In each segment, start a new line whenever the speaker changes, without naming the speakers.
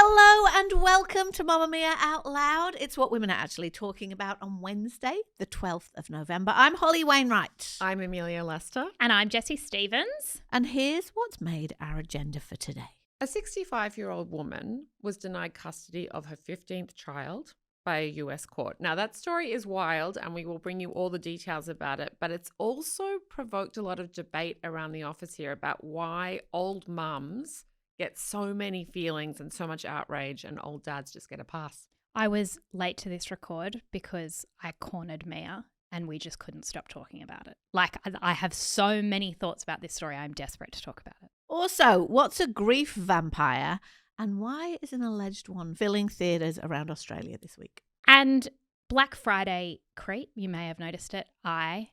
Hello and welcome to Mamamia Out Loud. It's what women are actually talking about on Wednesday, the 12th of November. I'm Holly Wainwright.
I'm Amelia Lester.
And I'm Jessie Stevens.
And here's what's made our agenda for today.
A 65-year-old woman was denied custody of her 15th child by a US court. Now, that story is wild and we will bring you all the details about it, but it's also provoked a lot of debate around the office here about why old mums get so many feelings and so much outrage and old dads just get a pass.
I was late to this record because I cornered Mia and we just couldn't stop talking about it. Like, I have so many thoughts about this story. I'm desperate to talk about it.
Also, what's a grief vampire and why is an alleged one filling theatres around Australia this week?
And Black Friday creep, you may have noticed it. I,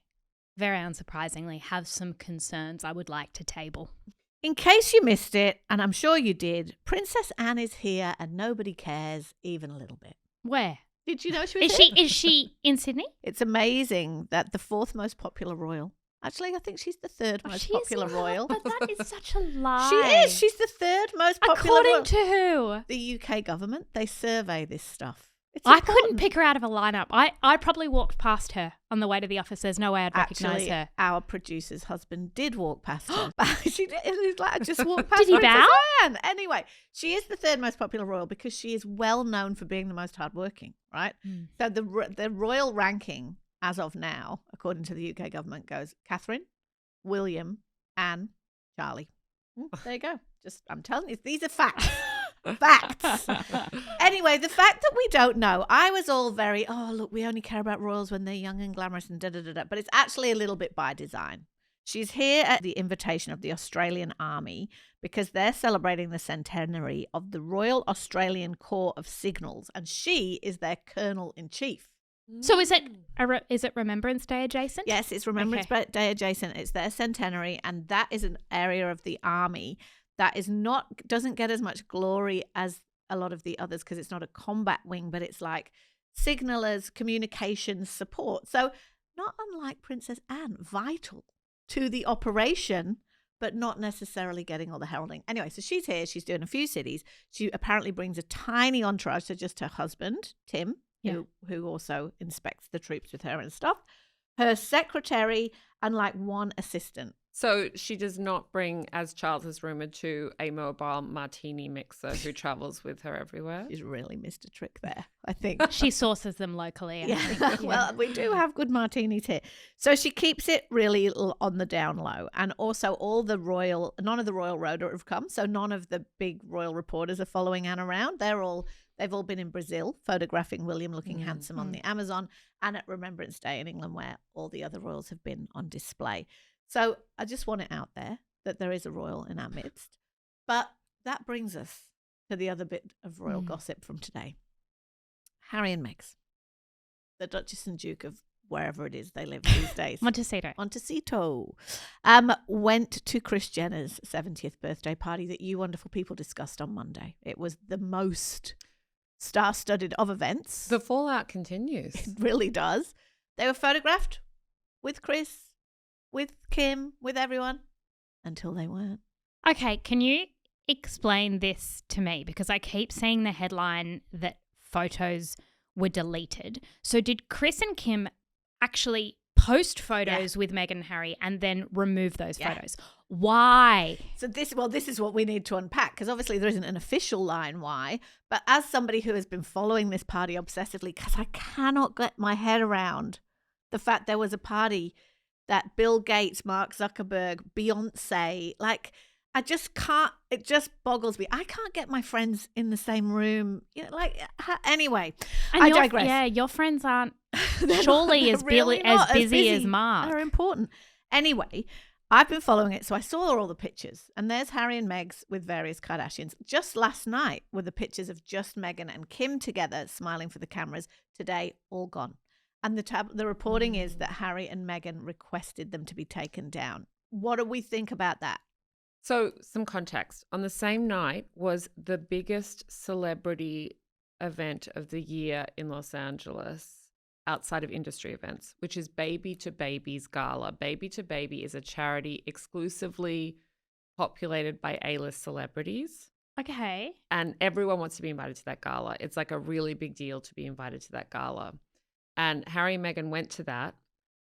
very unsurprisingly, have some concerns I would like to table.
In case you missed it, and I'm sure you did, Princess Anne is here and nobody cares even a little bit.
Where?
Did you know she was
Is
here?
Is she in Sydney?
It's amazing that the fourth most popular royal. Actually, I think she's the third most popular royal.
But that is such a lie.
She is. She's the third most popular royal.
According to who?
The UK government. They survey this stuff. It's
I
important.
couldn't pick her out of a lineup. I probably walked past her on the way to the office. There's no way I'd recognise
Actually,
her.
our producer's husband did walk past her. She did. It was like, I just walked past
Did he
Princess
bow?
Anne. Anyway, she is the third most popular royal because she is well known for being the most hardworking, right?
Mm.
So the royal ranking as of now, according to the UK government, goes Catherine, William, Anne, Charlie. There you go. Just I'm telling you, these are facts. Facts. Anyway, the fact that we don't know, I was all very, look, we only care about royals when they're young and glamorous and da-da-da-da. But it's actually a little bit by design. She's here at the invitation of the Australian Army because they're celebrating the centenary of the Royal Australian Corps of Signals, and she is their colonel-in-chief.
So is it Remembrance Day adjacent?
Yes, it's Remembrance Day adjacent. It's their centenary, and that is an area of the army that doesn't get as much glory as a lot of the others because it's not a combat wing, but it's like signalers, communications, support. So not unlike Princess Anne, vital to the operation, but not necessarily getting all the heralding. Anyway, so she's here. She's doing a few cities. She apparently brings a tiny entourage, so just her husband, Tim, who also inspects the troops with her and stuff, her secretary, and like one assistant.
So she does not bring, as Charles has rumoured, to a mobile martini mixer who travels with her everywhere.
She's really missed a trick there, I think.
She sources them locally.
Yeah. Well, we do have good martinis here. So she keeps it really on the down low. And also none of the royal road have come. So none of the big royal reporters are following Anne around. They've all been in Brazil photographing William looking handsome on the Amazon and at Remembrance Day in England where all the other royals have been on display. So I just want it out there that there is a royal in our midst. But that brings us to the other bit of royal gossip from today. Harry and Meghan, the Duchess and Duke of wherever it is they live these days. Montecito. Went to Kris Jenner's 70th birthday party that you wonderful people discussed on Monday. It was the most star-studded of events.
The fallout continues.
It really does. They were photographed with Kris, with Kim, with everyone, until they weren't.
Okay, can you explain this to me? Because I keep seeing the headline that photos were deleted. So did Kris and Kim actually post photos with Meghan and Harry and then remove those photos? Why?
So this is what we need to unpack because obviously there isn't an official line why, but as somebody who has been following this party obsessively, because I cannot get my head around the fact there was a party that Bill Gates, Mark Zuckerberg, Beyonce, like I just can't, it just boggles me. I can't get my friends in the same room. You know, like anyway,
and
I digress.
Yeah, your friends aren't surely as busy as Mark.
They're important. Anyway, I've been following it, so I saw all the pictures. And there's Harry and Meg's with various Kardashians. Just last night were the pictures of just Meghan and Kim together, smiling for the cameras. Today, all gone. And the reporting is that Harry and Meghan requested them to be taken down. What do we think about that?
So some context. On the same night was the biggest celebrity event of the year in Los Angeles outside of industry events, which is Baby to Baby's Gala. Baby to Baby is a charity exclusively populated by A-list celebrities.
Okay.
And everyone wants to be invited to that gala. It's like a really big deal to be invited to that gala. And Harry and Meghan went to that.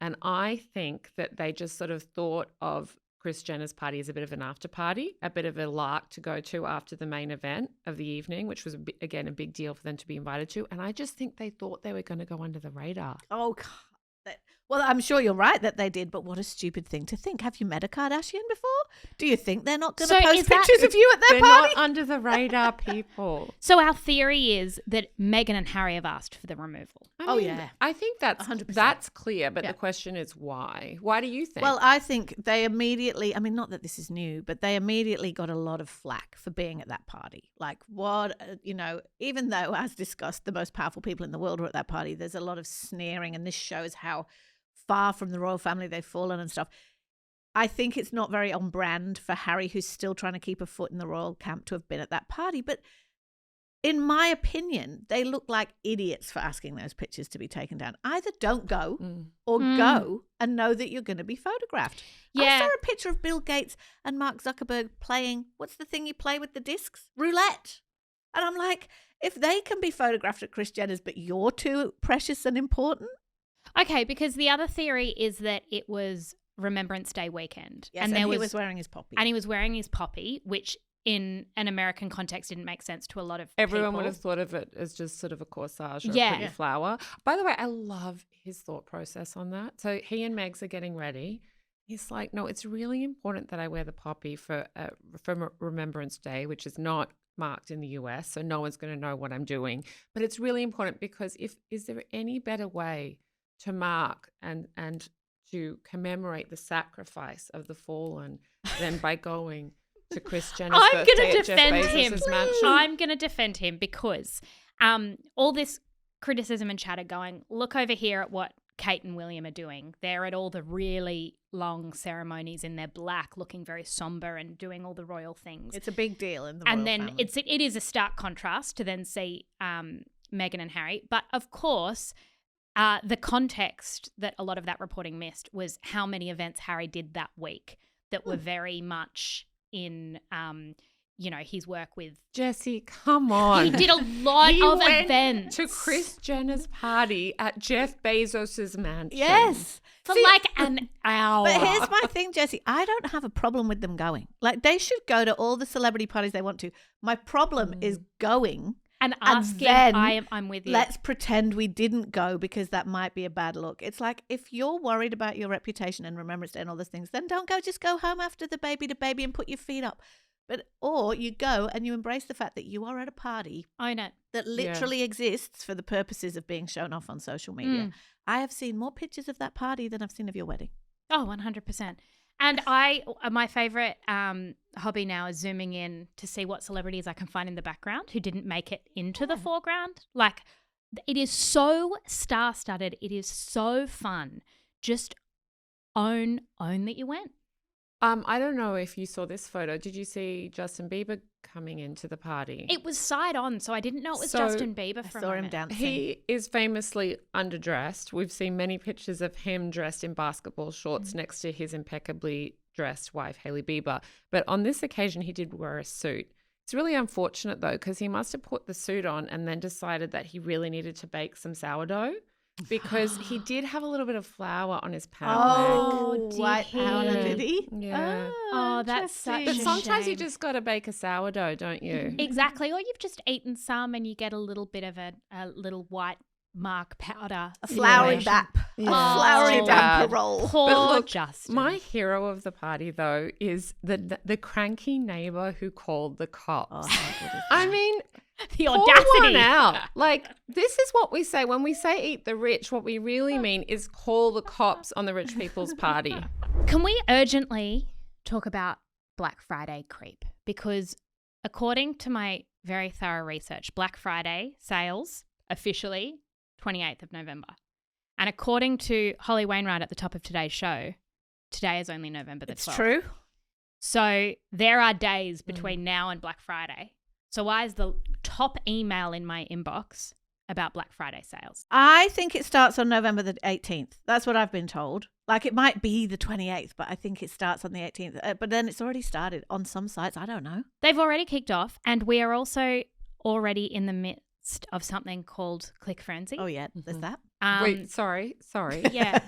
And I think that they just sort of thought of Kris Jenner's party as a bit of an after party, a bit of a lark to go to after the main event of the evening, which was, again, a big deal for them to be invited to. And I just think they thought they were going to go under the radar.
Oh, God. Well, I'm sure you're right that they did, but what a stupid thing to think. Have you met a Kardashian before? Do you think they're not going to post pictures of you at their
They're
party?
not under the radar people.
So our theory is that Meghan and Harry have asked for the removal.
I mean, I think that's
100%.
That's clear, but the question is why? Why do you think?
Well, I think they immediately, I mean, not that this is new, but they immediately got a lot of flack for being at that party. Like, what, even though, as discussed, the most powerful people in the world were at that party, there's a lot of sneering, and this shows how far from the royal family they've fallen and stuff. I think it's not very on brand for Harry, who's still trying to keep a foot in the royal camp, to have been at that party. But in my opinion, they look like idiots for asking those pictures to be taken down. Either don't go or go and know that you're going to be photographed.
Yeah.
I saw a picture of Bill Gates and Mark Zuckerberg playing, what's the thing you play with the discs? Roulette. And I'm like, if they can be photographed at Kris Jenner's, but you're too precious and important.
Okay, because the other theory is that it was Remembrance Day weekend.
Yes, and he was wearing his poppy.
And he was wearing his poppy, which in an American context didn't make sense to a lot of
Everyone
people.
would have thought of it as just sort of a corsage or a pretty flower. By the way, I love his thought process on that. So he and Megs are getting ready. He's like, no, it's really important that I wear the poppy for Remembrance Day, which is not marked in the US, so no one's going to know what I'm doing. But it's really important because is there any better way to mark and to commemorate the sacrifice of the fallen than by going to Kris Jenner's birthday at Jeff Bezos' mansion?
I'm going to defend him because all this criticism and chatter going, look over here at what Kate and William are doing. They're at all the really long ceremonies in their black, looking very somber and doing all the royal things.
It's a big deal in the royal family.
And then it is a stark contrast to then see Meghan and Harry. But of course, the context that a lot of that reporting missed was how many events Harry did that week that were very much in, his work with
Jessie, come on.
He did a lot of
went
events.
to Kris Jenner's party at Jeff Bezos' mansion.
Yes.
For like an hour.
But here's my thing, Jessie. I don't have a problem with them going. Like, they should go to all the celebrity parties they want to. My problem is going
and asking,
then
I'm with you.
Let's pretend we didn't go because that might be a bad look. It's like, if you're worried about your reputation and Remembrance Day and all those things, then don't go. Just go home after the baby and put your feet up. Or you go and you embrace the fact that you are at a party that literally exists for the purposes of being shown off on social media. I have seen more pictures of that party than I've seen of your wedding.
Oh, 100%. And my favorite hobby now is zooming in to see what celebrities I can find in the background who didn't make it into the foreground. Like, it is so star-studded. It is so fun. Just own that you went.
I don't know if you saw this photo. Did you see Justin Bieber coming into the party?
It was side on, so I didn't know it was Justin Bieber.
I saw him dancing.
He is famously underdressed. We've seen many pictures of him dressed in basketball shorts next to his impeccably dressed wife, Hailey Bieber. But on this occasion, he did wear a suit. It's really unfortunate, though, because he must have put the suit on and then decided that he really needed to bake some sourdough. Because he did have a little bit of flour on his pound
Oh, white powder, did he?
Yeah.
Oh, that's such
But
a
sometimes you
shame.
just got to bake a sourdough, don't you?
Exactly. Or you've just eaten some and you get a little bit of a little white mark powder.
A floury bap.
Yeah.
A floury
Too
bap
bad.
roll.
Poor
But look,
Justin.
my hero of the party, though, is the cranky neighbor who called the cops.
Oh, how good is
I
that?
mean,
the
pour
audacity.
one out. Like, this is what we say. When we say eat the rich, what we really mean is call the cops on the rich people's party.
Can we urgently talk about Black Friday creep? Because according to my very thorough research, Black Friday sales officially 28th of November. And according to Holly Wainwright at the top of today's show, today is only November the 12th.
It's true.
So there are days between now and Black Friday. So why is the top email in my inbox about Black Friday sales?
I think it starts on November the 18th. That's what I've been told. Like, it might be the 28th, but I think it starts on the 18th. But then it's already started on some sites. I don't know.
They've already kicked off, and we are also already in the midst of something called Click Frenzy.
Oh, yeah. There's that.
Wait, sorry.
Yeah.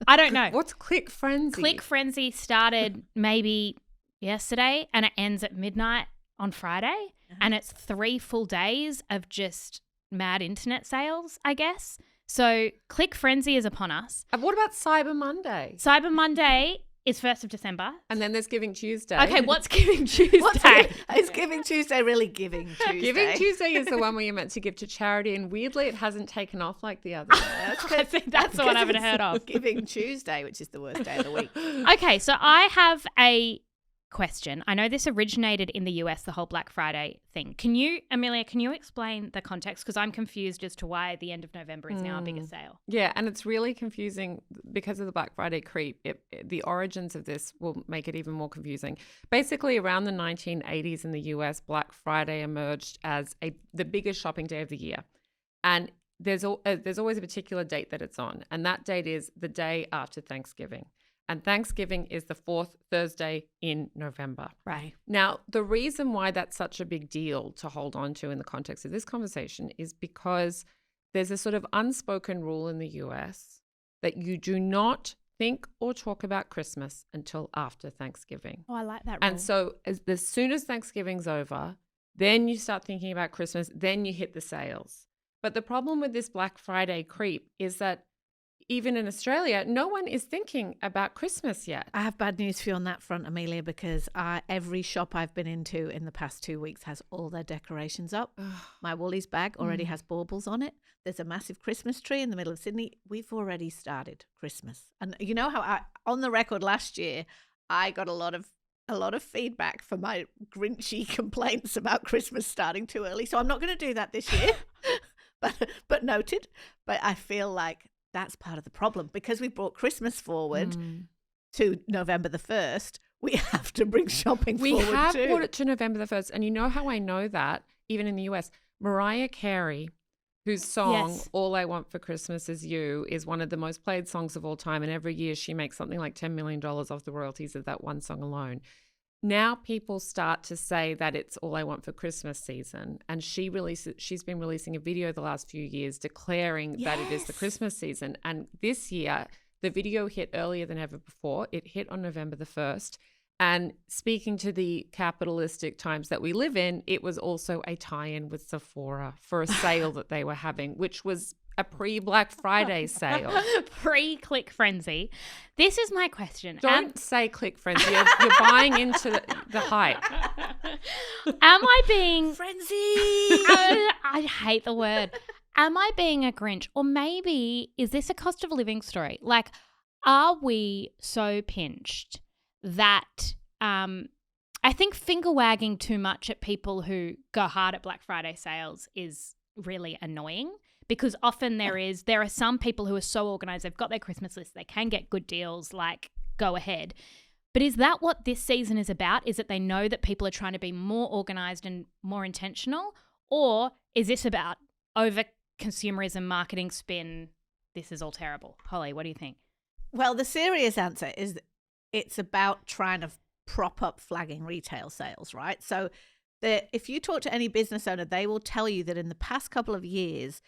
I don't know.
What's Click Frenzy?
Click Frenzy started maybe yesterday, and it ends at midnight on Friday. And it's 3 full days of just mad internet sales, I guess. So Click Frenzy is upon us.
What about Cyber Monday?
Cyber Monday is 1st of December.
And then there's Giving Tuesday.
Okay, what's Giving Tuesday?
Is Giving Tuesday really Giving Tuesday?
Giving Tuesday is the one where you're meant to give to charity, and weirdly it hasn't taken off like the others.
I think that's the one I haven't heard of.
Giving Tuesday, which is the worst day of the week.
Okay, so I have a question. I know this originated in the US, the whole Black Friday thing. Amelia, can you explain the context? Because I'm confused as to why the end of November is now a bigger sale.
Yeah, and it's really confusing because of the Black Friday creep. The origins of this will make it even more confusing. Basically, around the 1980s in the US, Black Friday emerged as the biggest shopping day of the year. And there's always a particular date that it's on, and that date is the day after Thanksgiving. And Thanksgiving is the 4th Thursday in November.
Right.
Now, the reason why that's such a big deal to hold on to in the context of this conversation is because there's a sort of unspoken rule in the US that you do not think or talk about Christmas until after Thanksgiving.
Oh, I like that rule.
And so as soon as Thanksgiving's over, then you start thinking about Christmas, then you hit the sales. But the problem with this Black Friday creep is that even in Australia, no one is thinking about Christmas yet.
I have bad news for you on that front, Amelia, because every shop I've been into in the past 2 weeks has all their decorations up. My Woolies bag already has baubles on it. There's a massive Christmas tree in the middle of Sydney. We've already started Christmas. And you know how on the record last year, I got a lot of feedback for my grinchy complaints about Christmas starting too early. So I'm not going to do that this year, but noted. But I feel like that's part of the problem because we brought Christmas forward to November the 1st. We have to bring shopping forward too.
We have brought it to November the 1st. And you know how I know that, even in the US? Mariah Carey, whose song, All I Want for Christmas Is You, is one of the most played songs of all time. And every year she makes something like $10 million off the royalties of that one song alone. Now people start to say that it's All I Want for Christmas season. And she's been releasing a video the last few years declaring that it is the Christmas season. And this year, the video hit earlier than ever before. It hit on November the 1st. And speaking to the capitalistic times that we live in, it was also a tie-in with Sephora for a sale that they were having, which was a pre-Black Friday sale.
Pre-Click Frenzy. This is my question.
Don't say Click Frenzy. You're buying into the hype.
Am I being...
Frenzy!
I hate the word. Am I being a Grinch? Or maybe, is this a cost of living story? Like, are we so pinched that I think finger wagging too much at people who go hard at Black Friday sales is really annoying because often there are some people who are so organized, they've got their Christmas list, they can get good deals, like go ahead. But is that what this season is about? Is it they know that people are trying to be more organized and more intentional? Or is this about over consumerism, marketing spin? This is all terrible. Holly, what do you think?
Well, the serious answer is it's about trying to prop up flagging retail sales, right? So if you talk to any business owner, they will tell you that in the past couple of years,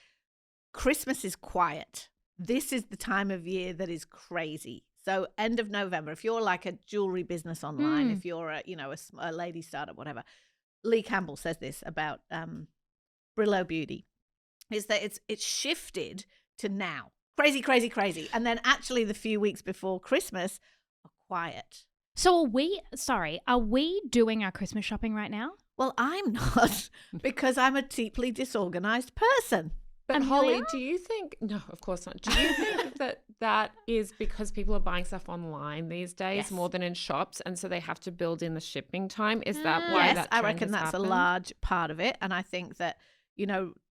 Christmas is quiet. This is the time of year that is crazy. So end of November, if you're like a jewelry business online, if you're a lady startup, whatever, Lee Campbell says this about Brillo Beauty, is that it's shifted to now. Crazy, crazy, crazy. And then actually the few weeks before Christmas are quiet.
So are we doing our Christmas shopping right now?
Well, I'm not because I'm a deeply disorganized person.
But Holly, do you think, no, of course not. Do you think that is because people are buying stuff online these days more than in shops, and so they have to build in the shipping time? Is that why that trend
I reckon that's
happened?
a large part of it. And I think that,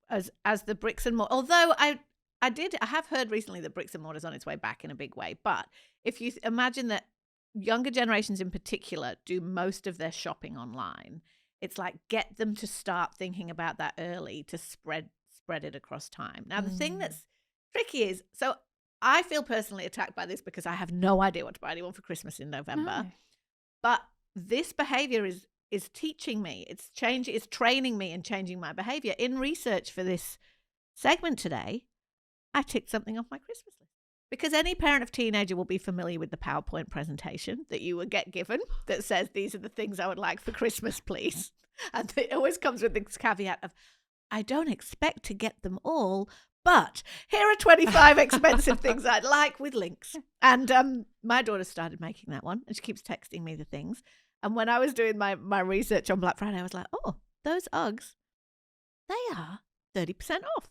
as the bricks and mortar, although I have heard recently that bricks and mortar is on its way back in a big way. But if you imagine that younger generations in particular do most of their shopping online, it's like get them to start thinking about that early to spread spread it across time. Now, the thing that's tricky is, so I feel personally attacked by this because I have no idea what to buy anyone for Christmas in November.
No.
But this behavior is teaching me. It's training me and changing my behavior. In research for this segment today, I ticked something off my Christmas list. Because any parent of teenager will be familiar with the PowerPoint presentation that you would get given that says, these are the things I would like for Christmas, please. And it always comes with this caveat of, I don't expect to get them all, but here are 25 expensive things I'd like with links. And my daughter started making that one, and she keeps texting me the things. And when I was doing my research on Black Friday, I was like, oh, those Uggs, they are 30% off.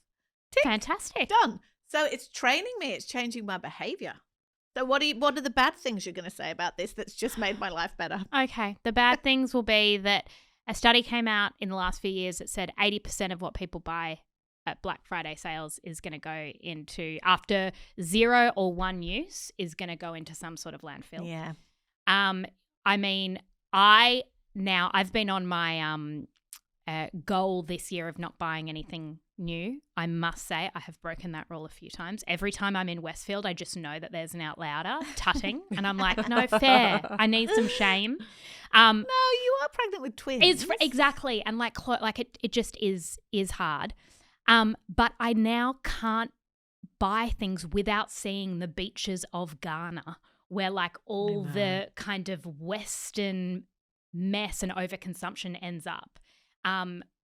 Tick.
Fantastic.
Done. So it's training me. It's changing my behavior. So what are the bad things you're going to say about this that's just made my life better?
Okay. The bad things will be that a study came out in the last few years that said 80% of what people buy at Black Friday sales is going to go into, after 0 or 1 use, is going to go into some sort of landfill.
Yeah.
I mean, I've been on my goal this year of not buying anything new. I must say I have broken that rule a few times. Every time I'm in Westfield, I just know that there's an Out Louder tutting, and I'm like, no fair. I need some shame.
No, you are pregnant with twins.
Exactly, and it just is hard. But I now can't buy things without seeing the beaches of Ghana, where like all the kind of Western mess and overconsumption ends up.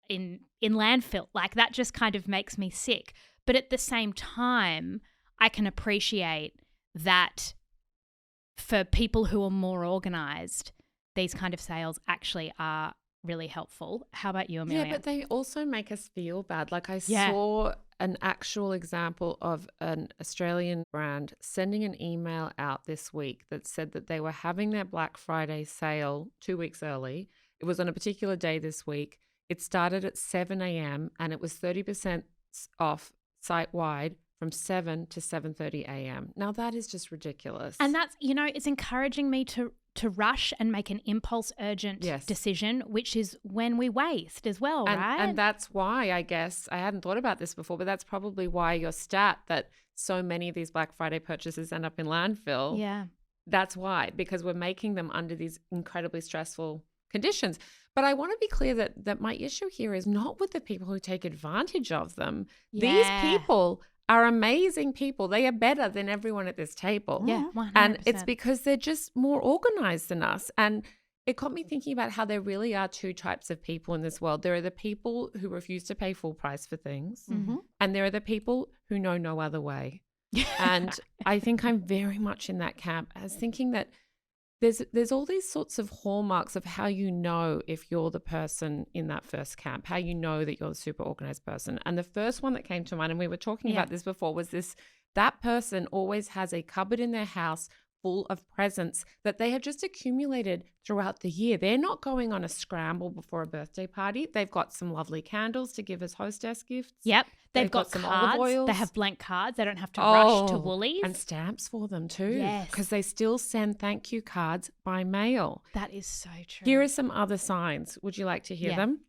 In landfill. Like, that just kind of makes me sick. But at the same time, I can appreciate that for people who are more organised, these kind of sales actually are really helpful. How about you, Amelia?
Yeah, but they also make us feel bad. Like, I saw an actual example of an Australian brand sending an email out this week that said that they were having their Black Friday sale 2 weeks early. It was on a particular day this week. It started at 7 a.m. and it was 30% off site-wide from 7 to 7:30 a.m. Now, that is just ridiculous.
And that's, it's encouraging me to rush and make an impulse urgent decision, which is when we waste as well, right?
And that's why, I guess, I hadn't thought about this before, but that's probably why your stat that so many of these Black Friday purchases end up in landfill.
Yeah.
That's why, because we're making them under these incredibly stressful conditions. But I want to be clear that my issue here is not with the people who take advantage of them.
Yeah.
These people are amazing people. They are better than everyone at this table.
Yeah, 100%.
And it's because they're just more organized than us. And it got me thinking about how there really are two types of people in this world. There are the people who refuse to pay full price for things.
Mm-hmm.
And there are the people who know no other way. And I think I'm very much in that camp as thinking that there's all these sorts of hallmarks of how you know if you're the person in that first camp, how you know that you're the super organized person. And the first one that came to mind, and we were talking about this before, was that person always has a cupboard in their house full of presents that they have just accumulated throughout the year. They're not going on a scramble before a birthday party. They've got some lovely candles to give as hostess gifts.
Yep. They've got
some
cards.
olive oils.
They have blank cards. They don't have to rush to Woolies.
And stamps for them too.
Yes.
Because they still send thank you cards by mail.
That is so true.
Here are some other signs. Would you like to hear them?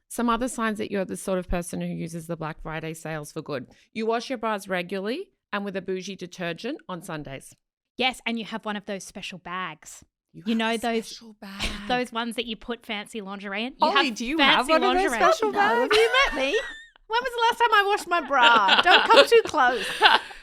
Some other signs that you're the sort of person who uses the Black Friday sales for good. You wash your bras regularly and with a bougie detergent on Sundays.
Yes, and you have one of those special bags.
You know those
those ones that you put fancy lingerie in.
Ollie, do you have one of those special bags?
Have you met me? When was the last time I washed my bra? Don't come too close.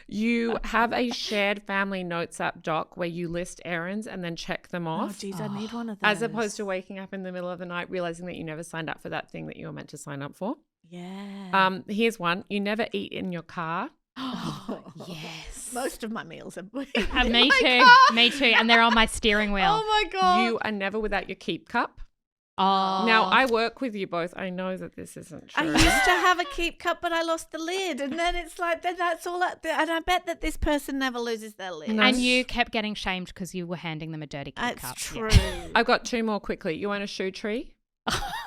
You have a shared family notes app doc where you list errands and then check them off.
Oh, geez, I need one of those.
As opposed to waking up in the middle of the night realizing that you never signed up for that thing that you were meant to sign up for.
Yeah.
Here's one. You never eat in your car.
Oh, yes.
Most of my meals are
me too. Me too. And they're on my steering wheel.
Oh my God.
You are never without your keep cup.
Oh.
Now, I work with you both. I know that this isn't
I
true.
used to have a keep cup, but I lost the lid. And then it's like, then that's all. And I bet that this person never loses their lid.
And you kept getting shamed because you were handing them a dirty keep cup.
That's true.
I've got two more quickly. You own a shoe tree?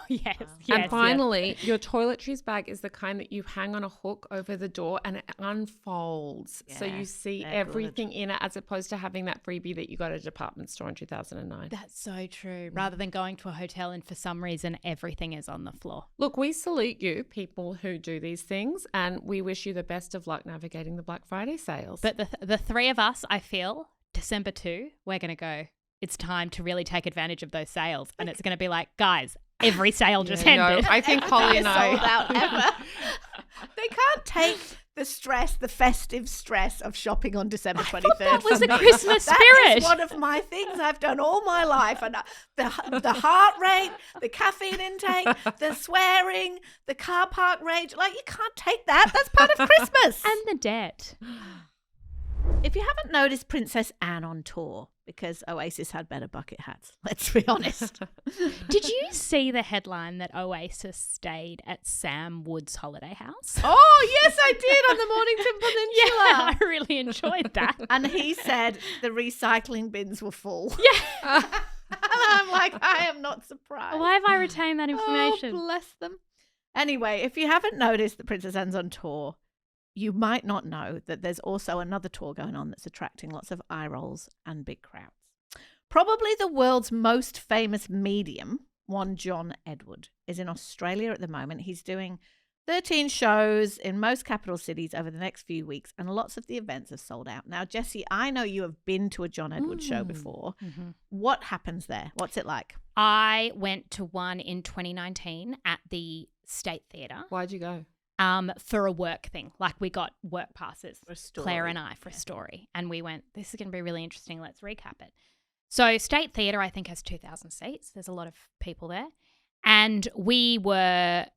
yes,
Wow.
yes.
And finally, your toiletries bag is the kind that you hang on a hook over the door and it unfolds. So you
Yes,
see
they're
everything in it, as opposed to having that freebie that you got at a department store in 2009.
That's so true. Rather than going to a hotel and for some reason everything is on the floor.
Look, we salute you, people who do these things, and we wish you the best of luck navigating the Black Friday sales.
But the three of us, I feel, December 2, we're going to go, it's time to really take advantage of those sales. And it's going to be like, guys, every sale just ended.
No, I think Holly and I
sold out ever. They can't take the stress, the festive stress of shopping on December 23rd.
that was
from
the
me.
Christmas
That
spirit.
is one of my things I've done all my life. And the heart rate, the caffeine intake, the swearing, the car park rage. Like, you can't take that. That's part of Christmas.
And the debt.
If you haven't noticed Princess Anne on tour, because Oasis had better bucket hats, let's be honest.
Did you see the headline that Oasis stayed at Sam Wood's holiday house?
Oh, yes, I did, on the Mornington Peninsula.
Yeah, I really enjoyed that.
And he said the recycling bins were full.
Yeah.
And I'm like, I am not surprised.
Why have I retained that information?
Oh, bless them. Anyway, if you haven't noticed that Princess Anne's on tour, you might not know that there's also another tour going on that's attracting lots of eye rolls and big crowds. Probably the world's most famous medium, one John Edward, is in Australia at the moment. He's doing 13 shows in most capital cities over the next few weeks, and lots of the events have sold out. Now, Jessie, I know you have been to a John Edward show before.
Mm-hmm.
What happens there? What's it like?
I went to one in 2019 at the State Theatre.
Why'd you go?
For a work thing. Like, we got work passes,
For a story.
Claire and I, for a story. And we went, this is going to be really interesting. Let's recap it. So State Theatre, I think, has 2,000 seats. There's a lot of people there. And we were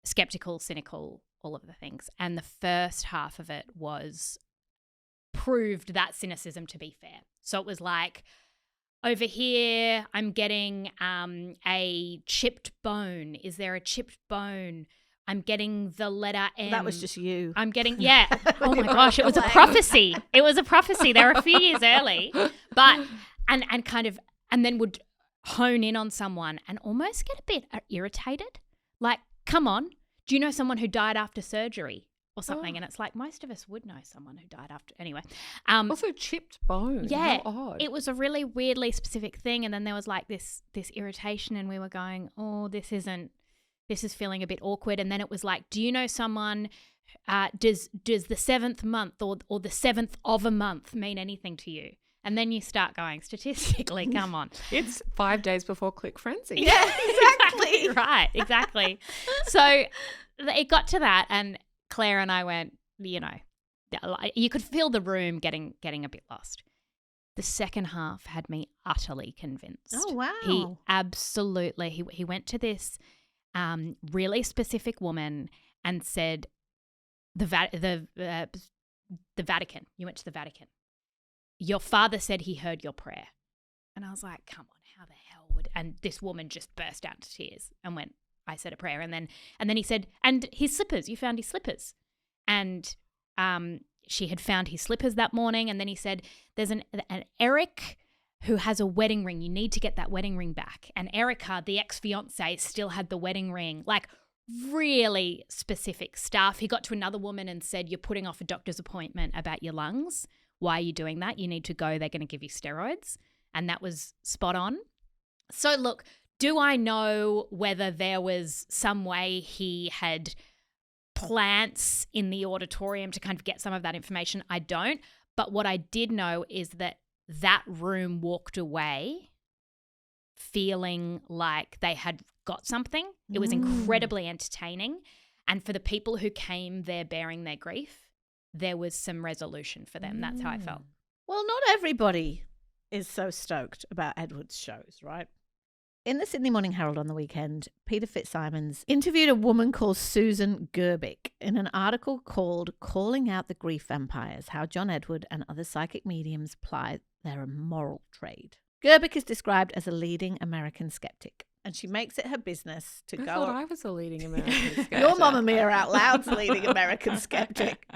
skeptical, cynical, all of the things. And the first half of it proved that cynicism to be fair. So it was like, over here, I'm getting a chipped bone. Is there a chipped bone? I'm getting the letter M.
That was just you.
I'm getting, yeah. Oh my gosh, it was a prophecy. It was a prophecy. They were a few years early, but, and then would hone in on someone and almost get a bit irritated. Like, come on, do you know someone who died after surgery or something? And it's like, most of us would know someone who died after, anyway.
Also chipped bone.
Yeah.
How odd.
It was a really weirdly specific thing. And then there was like this irritation, and we were going, oh, this is feeling a bit awkward. And then it was like, do you know someone, does the seventh month or the seventh of a month mean anything to you? And then you start going, statistically, come on.
It's 5 days before Click Frenzy.
Yeah, exactly.
Right, exactly. So it got to that, and Claire and I went, you could feel the room getting a bit lost. The second half had me utterly convinced.
Oh, wow.
He absolutely, he went to this really specific woman and said, the Vatican. You went to the Vatican. Your father said he heard your prayer. And I was like, come on, how the hell would? And this woman just burst out into tears and went, I said a prayer. And then he said, and his slippers, you found his slippers. And she had found his slippers that morning. And then he said, there's an Eric who has a wedding ring. You need to get that wedding ring back. And Erica, the ex-fiance, still had the wedding ring. Like, really specific stuff. He got to another woman and said, you're putting off a doctor's appointment about your lungs. Why are you doing that? You need to go. They're going to give you steroids. And that was spot on. So look, do I know whether there was some way he had plants in the auditorium to kind of get some of that information? I don't. But what I did know is that room walked away feeling like they had got something. It was incredibly entertaining. And for the people who came there bearing their grief, there was some resolution for them. That's how I felt.
Well, not everybody is so stoked about Edward's shows, right? In the Sydney Morning Herald on the weekend, Peter Fitzsimons interviewed a woman called Susan Gerbic in an article called Calling Out the Grief Vampires, How John Edward and Other Psychic Mediums Ply Their Immoral Trade. Gerbic is described as a leading American skeptic, and she makes it her business to
I
go...
thought I was a leading American skeptic.
Your Mamamia Out Loud's leading American skeptic.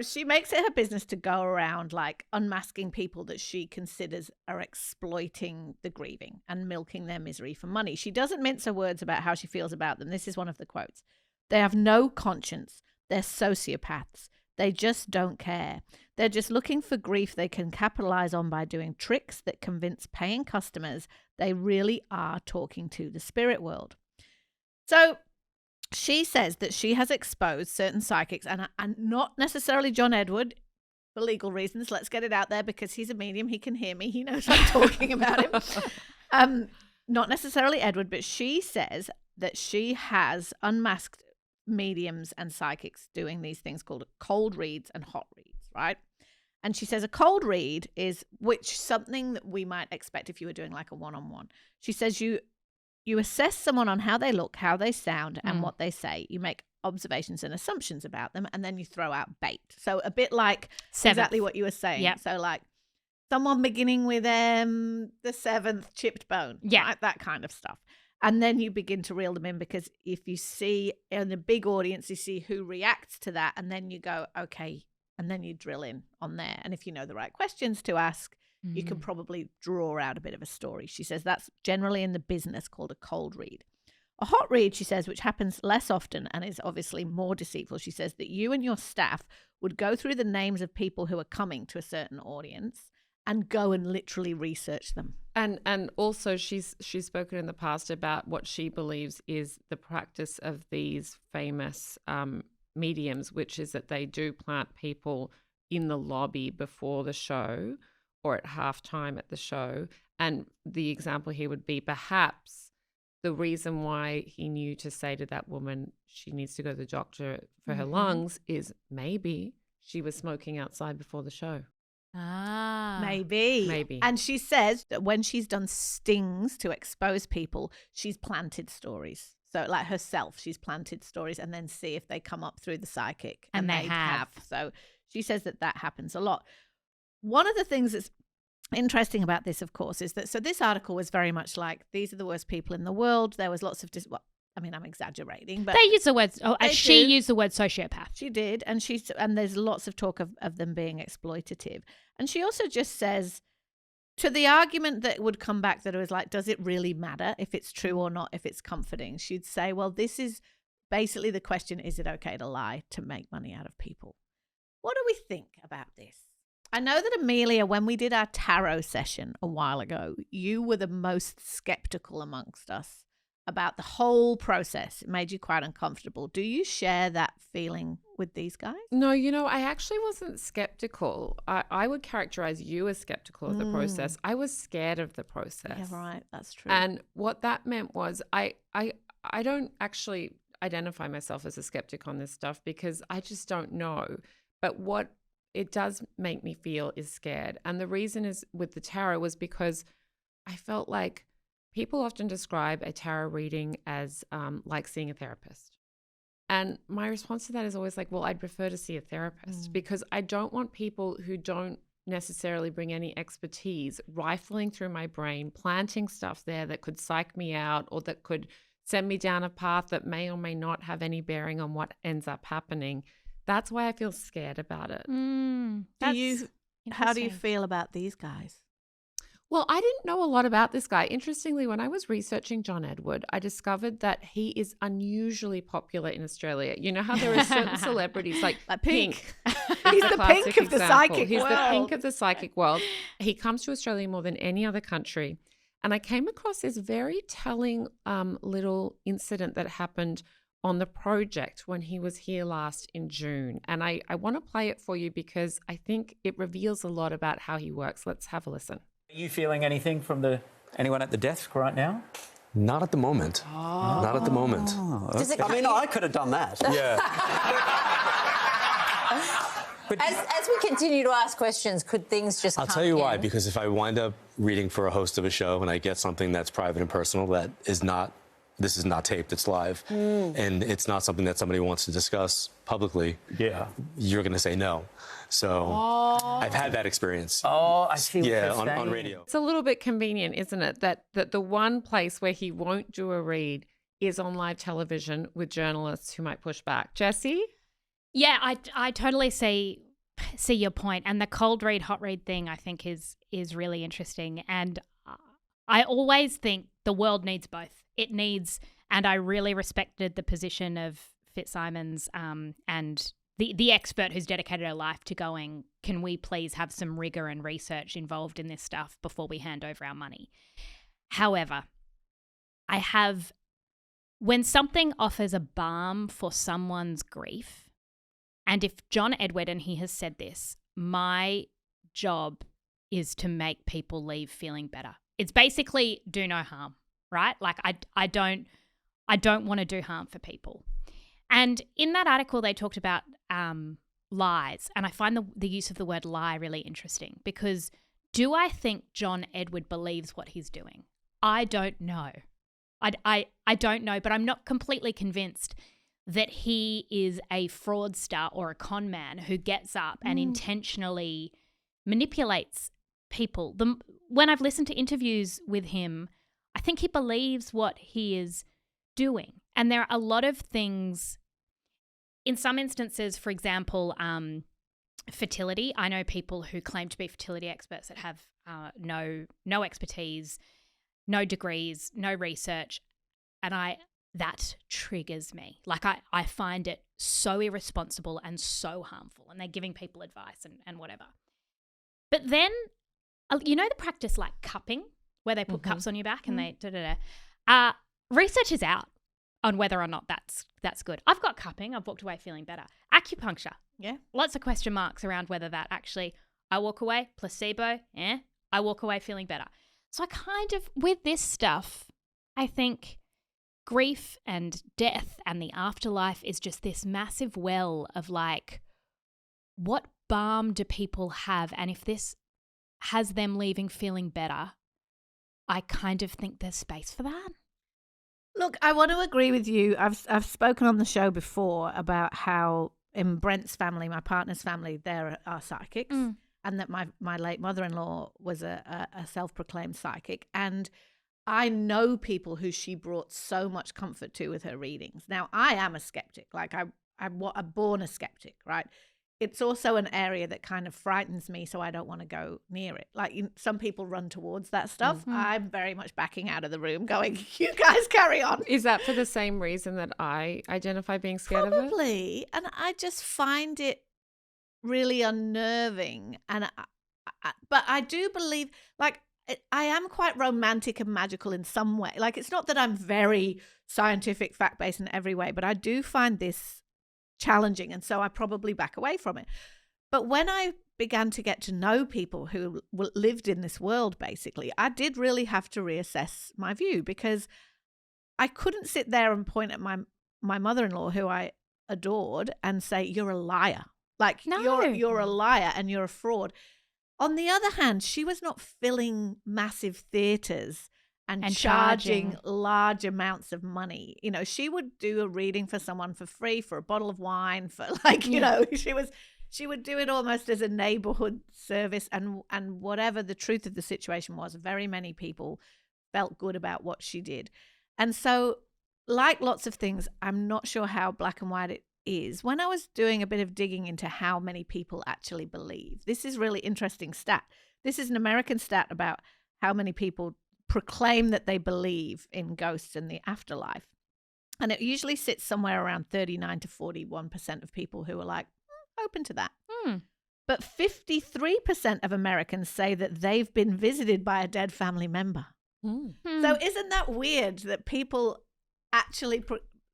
She makes it her business to go around like unmasking people that she considers are exploiting the grieving and milking their misery for money. She doesn't mince her words about how she feels about them. This is one of the quotes. They have no conscience. They're sociopaths. They just don't care. They're just looking for grief they can capitalize on by doing tricks that convince paying customers they really are talking to the spirit world. So she says that she has exposed certain psychics, and not necessarily John Edward for legal reasons. Let's get it out there because he's a medium. He can hear me. He knows I'm talking about him. Not necessarily Edward, but she says that she has unmasked mediums and psychics doing these things called cold reads and hot reads, right? And she says a cold read is something that we might expect if you were doing like a one-on-one. She says you assess someone on how they look, how they sound, and what they say. You make observations and assumptions about them, and then you throw out bait. So a bit like exactly what you were saying.
Yep.
So like someone beginning with the 7th chipped bone.
Yeah.
Right? That kind of stuff. And then you begin to reel them in, because if you see in a big audience, you see who reacts to that, and then you go, okay, and then you drill in on there. And if you know the right questions to ask, you can probably draw out a bit of a story. She says that's generally in the business called a cold read. A hot read, she says, which happens less often and is obviously more deceitful. She says that you and your staff would go through the names of people who are coming to a certain audience and go and literally research them.
And also she's spoken in the past about what she believes is the practice of these famous mediums, which is that they do plant people in the lobby before the show or at halftime at the show. And the example here would be perhaps the reason why he knew to say to that woman she needs to go to the doctor for her lungs is maybe she was smoking outside before the show.
Maybe. And she says that when she's done stings to expose people, she's planted stories. So like herself, she's planted stories and then see if they come up through the psychic.
And they have.
So she says that happens a lot. One of the things that's interesting about this, of course, is that, so this article was very much like, these are the worst people in the world. There was lots of, I mean, I'm exaggerating, but
they use the word, she used the word sociopath.
She did. And there's lots of talk of them being exploitative. And she also just says, to the argument that would come back that it was like, does it really matter if it's true or not, if it's comforting? She'd say, well, this is basically the question, is it okay to lie to make money out of people? What do we think about this? I know that Amelia, when we did our tarot session a while ago, you were the most skeptical amongst us about the whole process. It made you quite uncomfortable. Do you share that feeling with these guys?
No, I actually wasn't skeptical. I would characterize you as skeptical of the process. I was scared of the process.
Yeah, right. That's true.
And what that meant was I don't actually identify myself as a skeptic on this stuff because I just don't know. But what it does make me feel is scared. And the reason is with the tarot was because I felt like people often describe a tarot reading as like seeing a therapist. And my response to that is always like, well, I'd prefer to see a therapist because I don't want people who don't necessarily bring any expertise rifling through my brain, planting stuff there that could psych me out or that could send me down a path that may or may not have any bearing on what ends up happening. That's why I feel scared about it.
How do you feel about these guys?
Well, I didn't know a lot about this guy. Interestingly, when I was researching John Edward, I discovered that he is unusually popular in Australia. You know how there are certain celebrities like Pink.
He's the Pink of the psychic world.
He's the Pink of the psychic world. He comes to Australia more than any other country. And I came across this very telling little incident that happened on the project when he was here last in June. And I want to play it for you because I think it reveals a lot about how he works. Let's have a listen.
Are you feeling anything from anyone at the desk right now?
Not at the moment. Not at the moment.
Okay.
I mean, I could have done that.
Yeah.
But as we continue to ask questions, could things just
I'll
come
tell you
in?
why, because if I wind up reading for a host of a show and I get something that's private and personal that is not, this is not taped, it's live, and it's not something that somebody wants to discuss publicly, you're going to say no. So I've had that experience.
Oh, I see what you're saying.
on radio.
It's a little bit convenient, isn't it, that the one place where he won't do a read is on live television with journalists who might push back. Jessie?
Yeah, I totally see your point, and the cold read, hot read thing I think is really interesting. And I always think the world needs both. It needs, and I really respected the position of Fitzsimons and the expert who's dedicated her life to going, can we please have some rigor and research involved in this stuff before we hand over our money? However, when something offers a balm for someone's grief, and if John Edward, and he has said this, my job is to make people leave feeling better. It's basically do no harm, right? Like I don't want to do harm for people. And in that article, they talked about lies. And I find the use of the word lie really interesting, because do I think John Edward believes what he's doing? I don't know. I don't know, but I'm not completely convinced that he is a fraudster or a con man who gets up and intentionally manipulates people. When I've listened to interviews with him, I think he believes what he is doing. And there are a lot of things, in some instances, for example, fertility. I know people who claim to be fertility experts that have no expertise, no degrees, no research, and that triggers me. Like I find it so irresponsible and so harmful, and they're giving people advice and whatever. But then, you know the practice like cupping, where they put cups on your back and they da-da-da. Research is out on whether or not that's good. I've got cupping. I've walked away feeling better. Acupuncture. Yeah. Lots of question marks around whether that actually, I walk away, placebo, I walk away feeling better. So I kind of, with this stuff, I think grief and death and the afterlife is just this massive well of like, what balm do people have? And if this has them leaving feeling better, I kind of think there's space for that.
Look, I want to agree with you. I've spoken on the show before about how in Brent's family, my partner's family, there are psychics, and that my late mother-in-law was a self-proclaimed psychic. And I know people who she brought so much comfort to with her readings. Now, I am a skeptic. Like I'm born a skeptic, right? It's also an area that kind of frightens me, so I don't want to go near it. Like some people run towards that stuff. I'm very much backing out of the room going, you guys carry on.
Is that for the same reason that I identify being scared of it?
Probably. And I just find it really unnerving. And but I do believe, like, I am quite romantic and magical in some way. Like, it's not that I'm very scientific, fact-based in every way, but I do find this challenging, and so I probably back away from it. But when I began to get to know people who lived in this world, basically, I did really have to reassess my view, because I couldn't sit there and point at my mother-in-law, who I adored, and say, you're a liar. Like, no. You're a liar and you're a fraud. On the other hand, she was not filling massive theaters and charging large amounts of money. You know, she would do a reading for someone for free, for a bottle of wine, for like, you know, she would do it almost as a neighborhood service, and whatever the truth of the situation was, very many people felt good about what she did. And so, like lots of things, I'm not sure how black and white it is. When I was doing a bit of digging into how many people actually believe, this is really interesting stat. This is an American stat about how many people proclaim that they believe in ghosts and the afterlife. And it usually sits somewhere around 39 to 41% of people who are like, open to that. But 53% of Americans say that they've been visited by a dead family member. So isn't that weird that people actually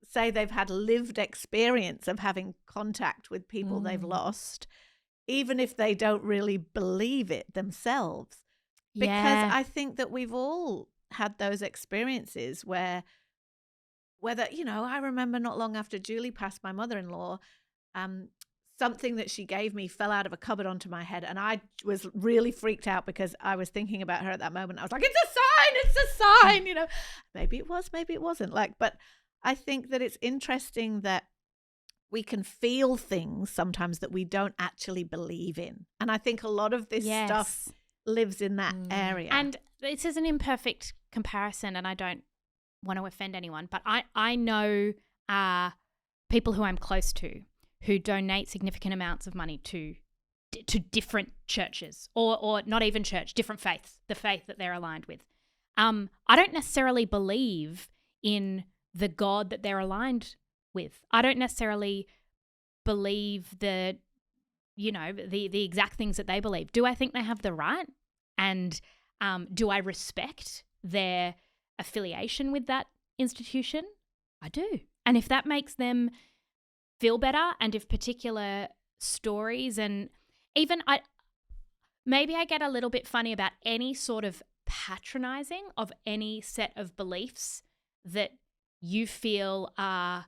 say they've had lived experience of having contact with people they've lost, even if they don't really believe it themselves? Because I think that we've all had those experiences where, whether, you know, I remember not long after Julie passed, my mother-in-law, something that she gave me fell out of a cupboard onto my head, and I was really freaked out because I was thinking about her at that moment. I was like, it's a sign, you know. Maybe it was, maybe it wasn't. Like, but I think that it's interesting that we can feel things sometimes that we don't actually believe in. And I think a lot of this stuff lives in that area. And
this is an imperfect comparison, and I don't want to offend anyone, but I know people who I'm close to who donate significant amounts of money to different churches or not even church, different faiths, the faith that they're aligned with. I don't necessarily believe in the God that they're aligned with. I don't necessarily believe the exact things that they believe. Do I think they have the right? And do I respect their affiliation with that institution? I do. And if that makes them feel better, and if particular stories, and even maybe I get a little bit funny about any sort of patronizing of any set of beliefs that you feel are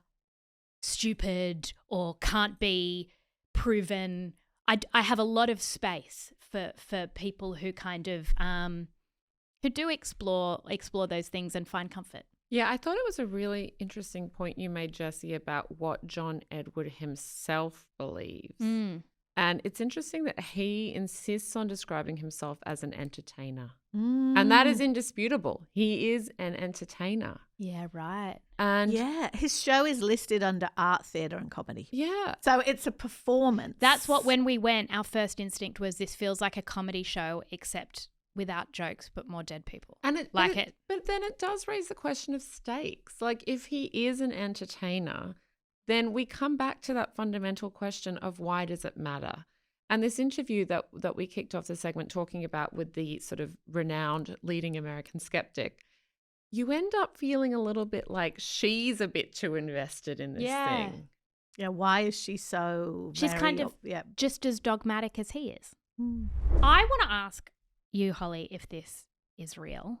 stupid or can't be proven. I have a lot of space for people who kind of who do explore those things and find comfort.
Yeah, I thought it was a really interesting point you made, Jessie, about what John Edward himself believes. And it's interesting that he insists on describing himself as an entertainer. And that is indisputable. He is an entertainer.
Yeah, right.
And
yeah, his show is listed under art, theatre and comedy.
Yeah.
So it's a performance.
That's what, when we went, our first instinct was this feels like a comedy show except without jokes but more dead people.
And
but
then it does raise the question of stakes. Like, if he is an entertainer, then we come back to that fundamental question of why does it matter? And this interview that we kicked off the segment talking about with the sort of renowned leading American skeptic, you end up feeling a little bit like she's a bit too invested in this thing.
Yeah, why is she so
She's
very
kind of just as dogmatic as he is. I want to ask you, Holly, if this is real.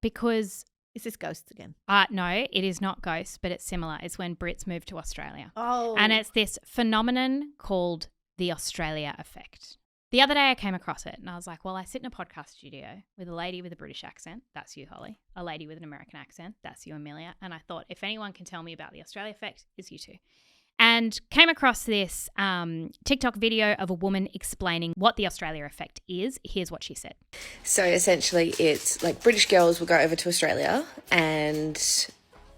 Because
is this ghosts again?
No, it is not ghosts, but it's similar. It's when Brits move to Australia.
Oh.
And it's this phenomenon called the Australia effect. The other day I came across it and I was like, well, I sit in a podcast studio with a lady with a British accent. That's you, Holly. A lady with an American accent. That's you, Amelia. And I thought, if anyone can tell me about the Australia effect, it's you two. And came across this TikTok video of a woman explaining what the Australia effect is. Here's what she said.
So essentially it's like British girls will go over to Australia, and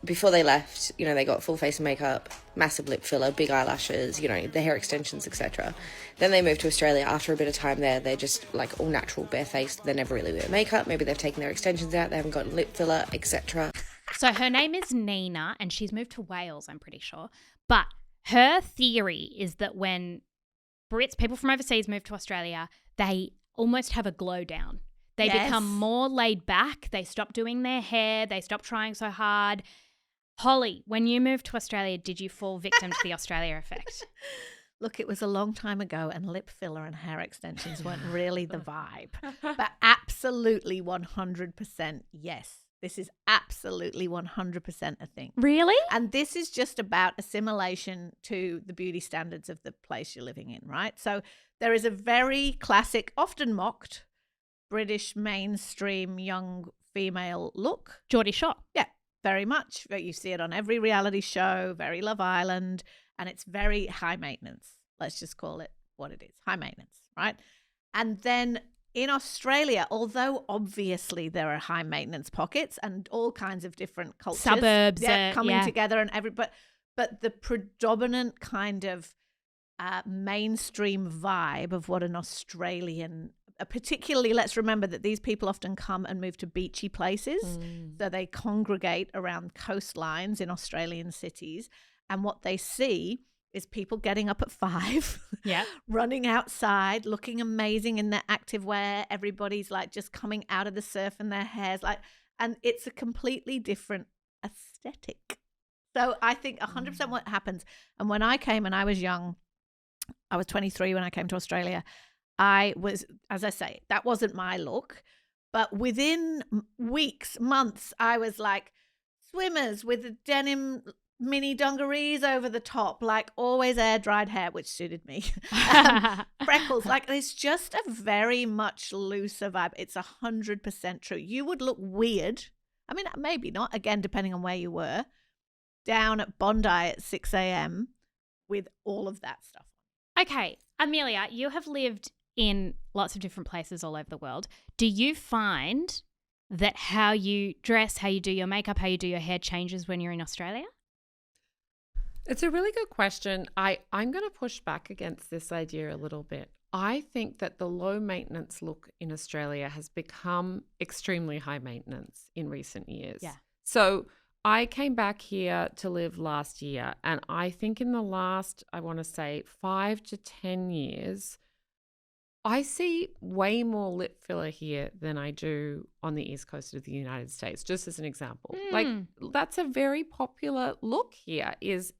before they left, you know, they got full face makeup, massive lip filler, big eyelashes, you know, the hair extensions, etc. Then they move to Australia. After a bit of time there, they're just like all natural, barefaced. They never really wear makeup. Maybe they've taken their extensions out. They haven't got lip filler, etc.
So her name is Nina and she's moved to Wales, I'm pretty sure. But her theory is that when Brits, people from overseas, move to Australia, they almost have a glow down. They become more laid back. They stop doing their hair. They stop trying so hard. Holly, when you moved to Australia, did you fall victim to the Australia effect?
Look, it was a long time ago and lip filler and hair extensions weren't really the vibe. But absolutely 100% yes. This is absolutely 100% a thing.
Really?
And this is just about assimilation to the beauty standards of the place you're living in, right? So there is a very classic, often mocked, British mainstream young female look.
Geordie Shore.
Yeah, very much. You see it on every reality show, very Love Island, and it's very high maintenance. Let's just call it what it is, high maintenance, right? And then in Australia, although obviously there are high maintenance pockets and all kinds of different cultures,
suburbs,
coming together, and but the predominant kind of mainstream vibe of what an Australian, particularly, let's remember that these people often come and move to beachy places, so they congregate around coastlines in Australian cities, and what they see is people getting up at 5, running outside, looking amazing in their activewear. Everybody's like just coming out of the surf in their hairs, and it's a completely different aesthetic. So I think 100% what happens. And when I came and I was young, I was 23 when I came to Australia. I was, as I say, that wasn't my look, but within weeks, months, I was like swimmers with the denim mini dungarees over the top, like always air dried hair, which suited me. Freckles, like it's just a very much looser vibe. It's 100% true. You would look weird. I mean, maybe not, again, depending on where you were, down at Bondi at 6 a.m. with all of that stuff.
Okay, Amelia, you have lived in lots of different places all over the world. Do you find that how you dress, how you do your makeup, how you do your hair changes when you're in Australia?
It's a really good question. I'm going to push back against this idea a little bit. I think that the low maintenance look in Australia has become extremely high maintenance in recent years.
Yeah.
So I came back here to live last year, and I think in the last, I want to say 5 to 10 years, I see way more lip filler here than I do on the East Coast of the United States, just as an example. Like, that's a very popular look here is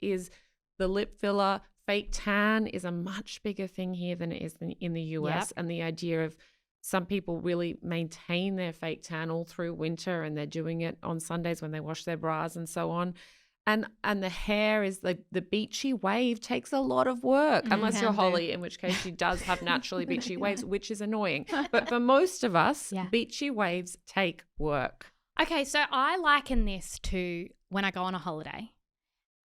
the lip filler. Fake tan is a much bigger thing here than it is in the US.
Yep.
And the idea of some people really maintain their fake tan all through winter, and they're doing it on Sundays when they wash their bras and so on. And the hair is the beachy wave takes a lot of work, unless you're Holly, in which case she does have naturally beachy waves, which is annoying. But for most of us, beachy waves take work.
Okay, so I liken this to when I go on a holiday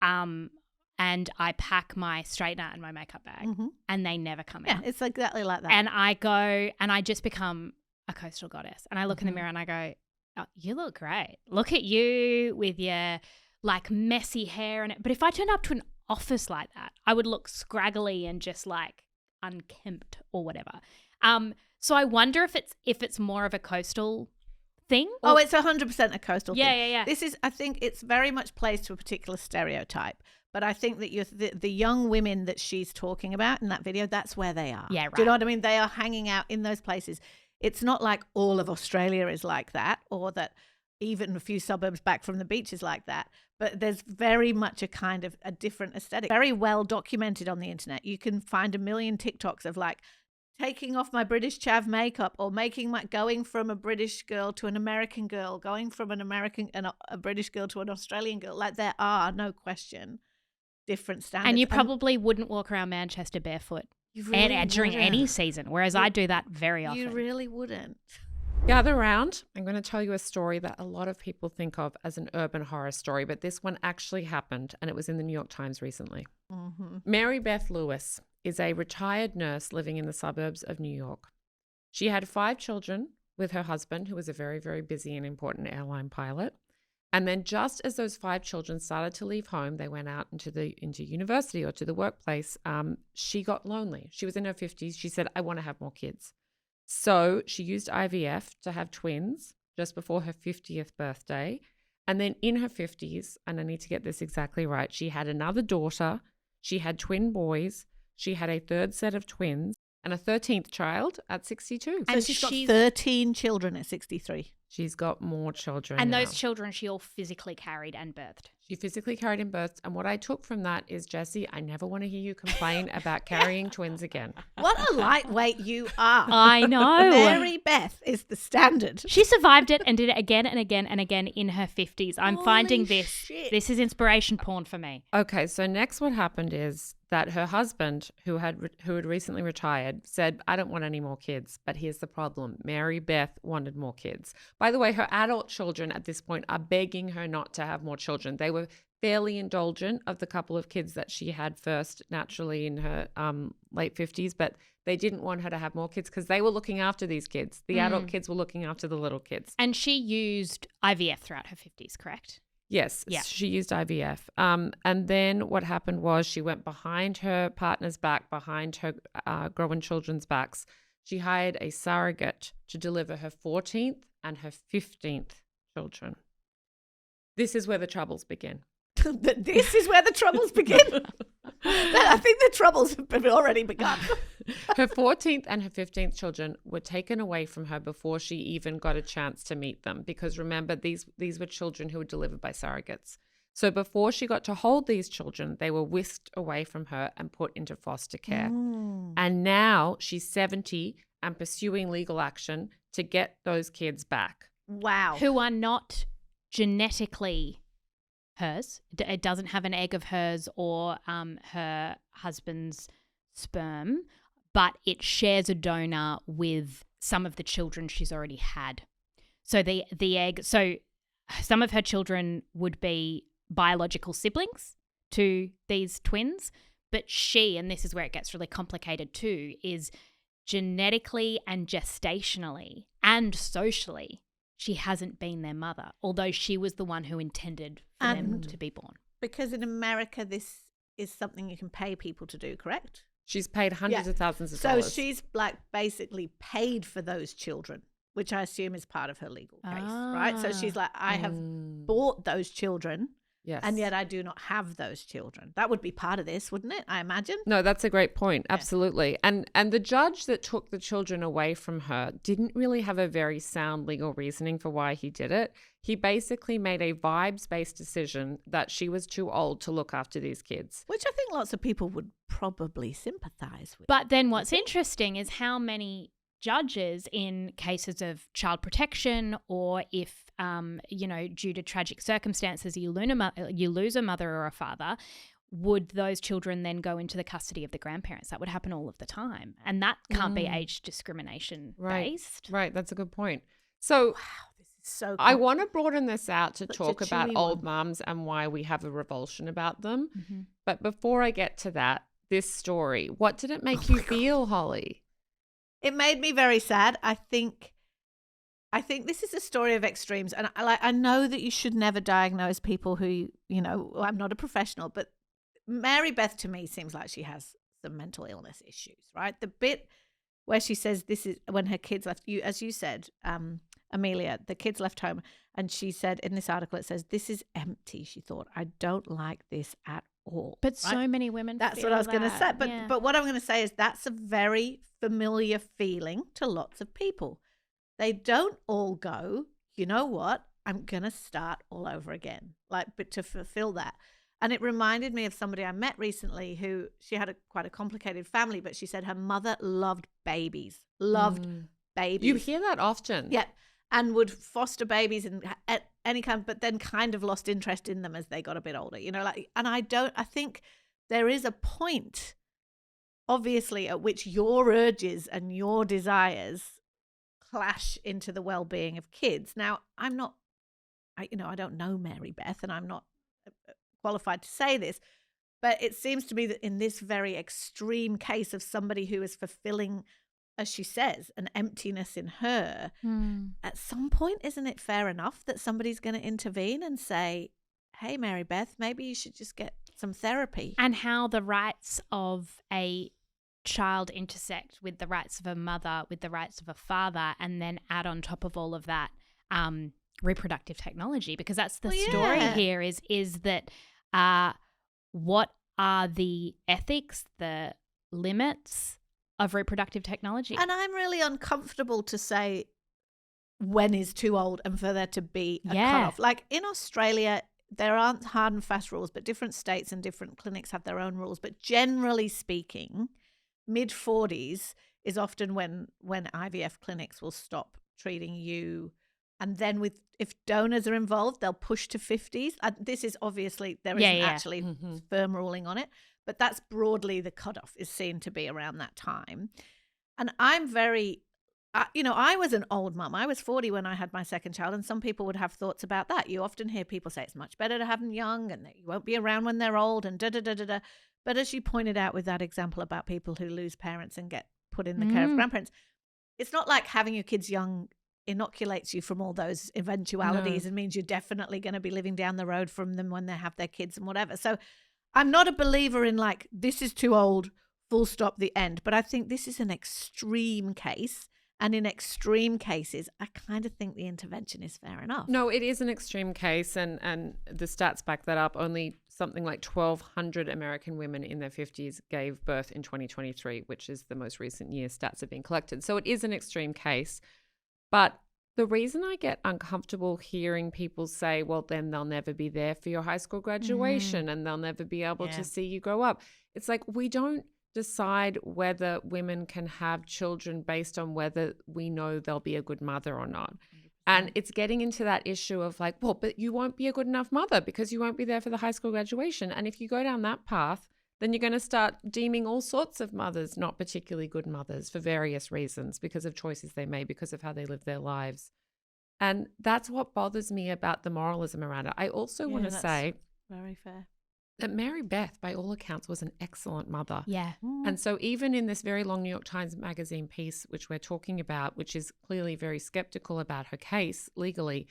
and I pack my straightener and my makeup bag and they never come out.
Yeah, it's exactly like that.
And I go and I just become a coastal goddess. And I look in the mirror and I go, oh, you look great. Look at you with your like messy hair and it. But if I turned up to an office like that, I would look scraggly and just like unkempt or whatever. So I wonder if it's more of a coastal thing.
Oh, it's 100% a coastal thing.
Yeah.
This is, I think it's very much plays to a particular stereotype. But I think that the young women that she's talking about in that video, that's where they are.
Yeah, right.
Do you know what I mean? They are hanging out in those places. It's not like all of Australia is like that, or that even a few suburbs back from the beach is like that. But there's very much a kind of a different aesthetic, very well documented on the internet. You can find a million TikToks of like taking off my British chav makeup, or going from a British girl to an American girl, going from a British girl to an Australian girl. Like, there are, no question, different standards.
And you probably wouldn't walk around Manchester barefoot during any season, whereas I do that very often.
You really wouldn't.
Gather round. I'm going to tell you a story that a lot of people think of as an urban horror story, but this one actually happened, and it was in the New York Times recently. Mary Beth Lewis is a retired nurse living in the suburbs of New York. She had 5 children with her husband, who was a very, very busy and important airline pilot. And then just as those 5 children started to leave home, they went out into university or to the workplace, she got lonely. She was in her 50s. She said, I want to have more kids. So she used IVF to have twins just before her 50th birthday. And then in her 50s, and I need to get this exactly right, she had another daughter. She had twin boys. She had a 3rd set of twins and a 13th child at 62.
And she's got 13 children at 63.
She's got more children
And
now.
those children she all physically carried and birthed.
She physically carried and birthed. And what I took from that is, Jessie, I never want to hear you complain about carrying twins again.
What a lightweight you are.
I know.
Mary Beth is the standard.
She survived it and did it again and again and again in her 50s. I'm
Holy
finding
shit.
this is inspiration porn for me.
Okay, so next what happened is that her husband, who had recently retired, said, I don't want any more kids. But here's the problem. Mary Beth wanted more kids. By the way, her adult children at this point are begging her not to have more children. They were fairly indulgent of the couple of kids that she had first naturally in her late 50s, but they didn't want her to have more kids because they were looking after these kids. The adult kids were looking after the little kids.
And she used IVF throughout her 50s, correct?
Yes,
Yeah.
she used IVF. And then what happened was she went behind her partner's back, behind her growing children's backs. She hired a surrogate to deliver her 14th and her 15th children. This is where the troubles begin.
This is where the troubles begin. I think the troubles have already begun.
Her 14th and her 15th children were taken away from her before she even got a chance to meet them. Because remember, these were children who were delivered by surrogates. So before she got to hold these children, they were whisked away from her and put into foster care. And now she's 70 and pursuing legal action to get those kids back.
Wow.
Who are not genetically hers. It doesn't have an egg of hers or her husband's sperm, but it shares a donor with some of the children she's already had. So the egg, so some of her children would be biological siblings to these twins, but she, and this is where it gets really complicated too, is genetically and gestationally and socially, she hasn't been their mother, although she was the one who intended for them to be born.
Because in America, this is something you can pay people to do, correct?
She's paid hundreds of thousands of
so
dollars.
she's like basically paid for those children, which I assume is part of her legal case, right? So she's like, I have bought those children,
yes,
and yet I do not have those children. That would be part of this, wouldn't it? I imagine.
No, that's a great point. Absolutely. And the judge that took the children away from her didn't really have a very sound legal reasoning for why he did it. He basically made a vibes-based decision that she was too old to look after these kids.
Which I think lots of people would probably sympathise with.
But then what's interesting is how many judges in cases of child protection, or if, due to tragic circumstances, you lose a mother or a father, would those children then go into the custody of the grandparents? That would happen all of the time. And that can't be age discrimination based.
Right. That's a good point. So
So
I want to broaden this out to
Such a
talk about
chewy
old
one.
mums and why we have a revulsion about them.
Mm-hmm.
But before I get to that, this story, what did it make you feel, Holly?
It made me very sad. I think this is a story of extremes, and I know that you should never diagnose people who, I'm not a professional, but Mary Beth to me seems like she has some mental illness issues, right? The bit where she says this is when her kids left, as you said, Amelia, the kids left home, and she said in this article, it says, this is empty. She thought, I don't like this at all.
But
right?
so many women
That's
feel
what I was going to say.
that,
But what I'm going to say is that's a very familiar feeling to lots of people. They don't all go, you know what? I'm going to start all over again, but to fulfill that. And it reminded me of somebody I met recently who she had quite a complicated family, but she said her mother loved babies, babies.
You hear that often.
Yeah. And would foster babies and at any kind, but then kind of lost interest in them as they got a bit older, and I think there is a point, obviously, at which your urges and your desires clash into the well-being of kids. Now, I don't know Mary Beth, and I'm not qualified to say this, but it seems to me that in this very extreme case of somebody who is fulfilling, as she says, an emptiness in her, at some point, isn't it fair enough that somebody's going to intervene and say, hey, Mary Beth, maybe you should just get some therapy?
And how the rights of a child intersect with the rights of a mother, with the rights of a father, and then add on top of all of that reproductive technology, because that's the story here is that what are the ethics, the limits of reproductive technology?
And I'm really uncomfortable to say when is too old and for there to be a cutoff. Like in Australia, there aren't hard and fast rules, but different states and different clinics have their own rules. But generally speaking, mid-40s is often when IVF clinics will stop treating you. And then if donors are involved, they'll push to 50s. This is obviously, there isn't actually firm ruling on it, but that's broadly the cutoff is seen to be around that time. And I'm very, I was an old mum. I was 40 when I had my second child, and some people would have thoughts about that. You often hear people say it's much better to have them young and that you won't be around when they're old and da-da-da-da-da. But as you pointed out with that example about people who lose parents and get put in the care of grandparents, it's not like having your kids young inoculates you from all those eventualities and means you're definitely going to be living down the road from them when they have their kids and whatever. So I'm not a believer in like, this is too old, full stop, the end. But I think this is an extreme case. And in extreme cases, I kind of think the intervention is fair enough.
No, it is an extreme case. And the stats back that up. Only something like 1,200 American women in their 50s gave birth in 2023, which is the most recent year stats have been collected. So it is an extreme case. But the reason I get uncomfortable hearing people say, well, then they'll never be there for your high school graduation and they'll never be able to see you grow up. It's like we don't decide whether women can have children based on whether we know they'll be a good mother or not. 100%. And it's getting into that issue of like, well, but you won't be a good enough mother because you won't be there for the high school graduation. And if you go down that path, then you're going to start deeming all sorts of mothers not particularly good mothers for various reasons, because of choices they made, because of how they live their lives. And that's what bothers me about the moralism around it. I also want to say
very fair
that Mary Beth, by all accounts, was an excellent mother.
Yeah.
And so even in this very long New York Times Magazine piece, which we're talking about, which is clearly very skeptical about her case legally,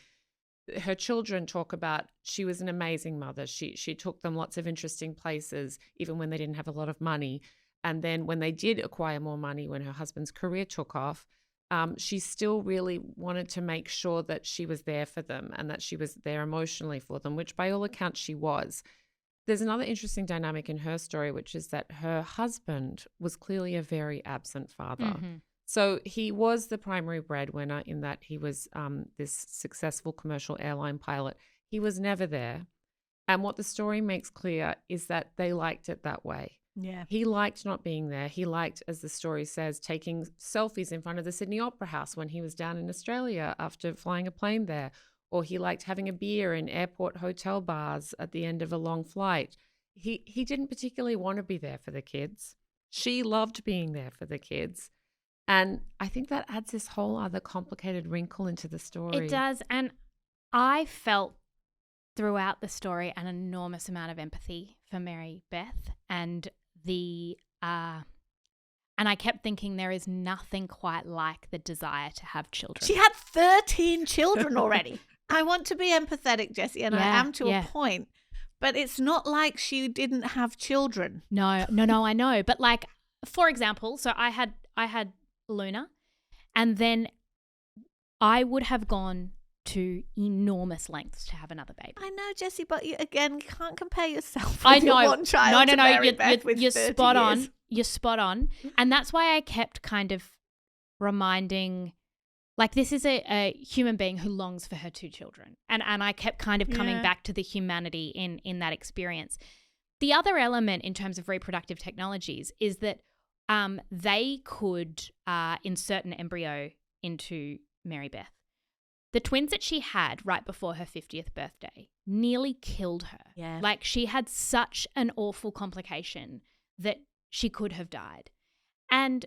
her children talk about she was an amazing mother. She took them lots of interesting places, even when they didn't have a lot of money. And then when they did acquire more money, when her husband's career took off, she still really wanted to make sure that she was there for them and that she was there emotionally for them, which by all accounts she was. There's another interesting dynamic in her story, which is that her husband was clearly a very absent father.
Mm-hmm.
So he was the primary breadwinner in that he was this successful commercial airline pilot. He was never there. And what the story makes clear is that they liked it that way.
Yeah.
He liked not being there. He liked, as the story says, taking selfies in front of the Sydney Opera House when he was down in Australia after flying a plane there. Or he liked having a beer in airport hotel bars at the end of a long flight. He didn't particularly want to be there for the kids. She loved being there for the kids. And I think that adds this whole other complicated wrinkle into the story.
It does. And I felt throughout the story an enormous amount of empathy for Mary Beth and and I kept thinking there is nothing quite like the desire to have children.
She had 13 children already. I want to be empathetic, Jessie, and I am to a point. But it's not like she didn't have children.
No, I know. But like, for example, so I had Luna, and then I would have gone to enormous lengths to have another baby.
I know, Jessie, but you can't compare yourself with
I know.
your one child
No,
to Mary Beth with
you're
30
spot
years.
on. You're spot on. And that's why I kept kind of reminding, like, this is a human being who longs for her two children. And I kept kind of coming back to the humanity in that experience. The other element in terms of reproductive technologies is that they could insert an embryo into Mary Beth. The twins that she had right before her 50th birthday nearly killed her.
Yeah.
Like, she had such an awful complication that she could have died. And